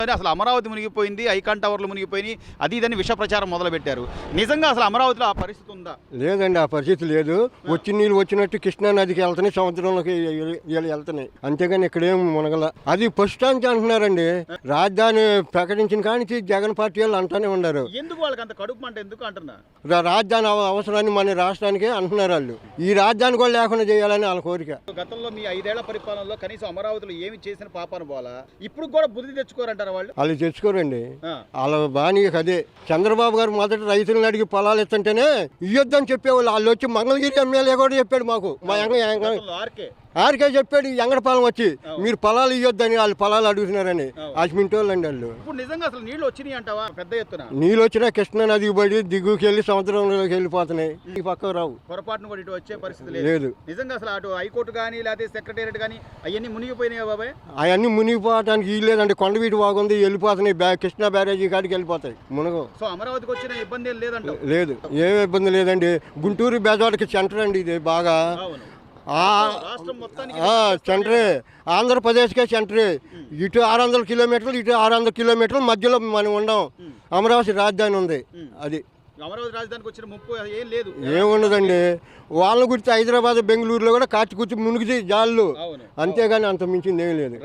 అసలు అమరావతి మునిగిపోయింది, ఐకాన్ టవర్లు మునిగిపోయినాయి, అది ఇదని విష ప్రచారం మొదలుపెట్టారు. నిజంగా అసలు అమరావతిలో ఆ పరిస్థితి ఉందా? లేదండి, ఆ పరిస్థితి లేదు. వచ్చి నీళ్ళు వచ్చినట్టు కృష్ణా నదికి వెళ్తున్నాయి, సముద్రంలోకి వెళ్తున్నాయి, అంతేగాని ఇక్కడేం మునగల. అది ఫస్ట్ నుంచి అంటున్నారండి. రాజధాని ప్రకటించిన కానీ జగన్ పార్టీ వాళ్ళు అంటానే ఉన్నారు. ఎందుకు వాళ్ళకి అంత కడుపు మంట ఎందుకు అంటున్నారు? రాజధాని అవసరాన్ని మన రాష్ట్రానికే అంటున్నారు వాళ్ళు. ఈ రాజధాని కూడా లేకుండా చేయాలని వాళ్ళ కోరిక. గతంలో మీ 5 ఏళ్ల పరిపాలనలో కనీసం అమరావతిలో ఏమి చేసిన పాపాను పోలా, ఇప్పుడు కూడా బుద్ధి తెచ్చుకోరంటారు వాళ్ళు తెచ్చుకోరండి. వాళ్ళ బాణి అదే. చంద్రబాబు గారు మొదట రైతులను అడిగి పొలాలు ఇస్తుంటేనే ఇయ్యొద్దని చెప్పేవాళ్ళు. వాళ్ళు వచ్చి మంగళగిరి ఎమ్మెల్యే కూడా చెప్పాడు మాకు. మా ఆర్కే చెప్పాడు ఎంగడపాలెం వచ్చి, మీరు పొలాలు ఇయ్యొద్దని, వాళ్ళు పొలాలు అడుగుతున్నారని. అజ్మింటోళ్ళు అండి వాళ్ళు. నిజంగా అసలు నీళ్లు వచ్చినాయి అంటావా? పెద్ద ఎత్తున నీళ్ళు వచ్చినా కృష్ణా నదికి పడి దిగుకి వెళ్ళి సముద్రంలోకి వెళ్ళిపోతున్నాయి. ఈ పక్క రావు, పొరపాటును కూడా ఇటు వచ్చే పరిస్థితి లేదు. నిజంగా అసలు అటు హైకోర్టు కానీ లేకపోతే సెక్రటేరియట్ కానీ అవన్నీ మునిగిపోయినాయి బాబాయ్. అవన్నీ మునిగిపోవడానికి వీలు లేదండి. కొండవీటి బాగుంది, వెళ్ళిపోతున్నాయి. కృష్ణా బ్యారేజీ కాడికి వెళ్ళిపోతాయి, మునగవు. సో అమరావతికి వచ్చిన ఇబ్బంది లేదంట? లేదు, ఏ ఇబ్బంది లేదండి. గుంటూరు బెజవాడకి సెంటర్ అండి ఇది బాగా. సెంటరే, ఆంధ్రప్రదేశ్కే సెంటరే. ఇటు 600 కిలోమీటర్లు, ఇటు 600 కిలోమీటర్లు మధ్యలో మనం ఉండం. అమరావతి రాజధాని ఉంది. అది అమరావతి రాజధానికి వచ్చిన ముప్పు ఏం లేదు, ఏముండదండి. వాళ్ళ గురించి హైదరాబాద్, బెంగళూరులో కూడా కాచి కూర్చి మునిగితే జాళ్ళు, అంతేగాని అంత మించింది ఏం లేదు.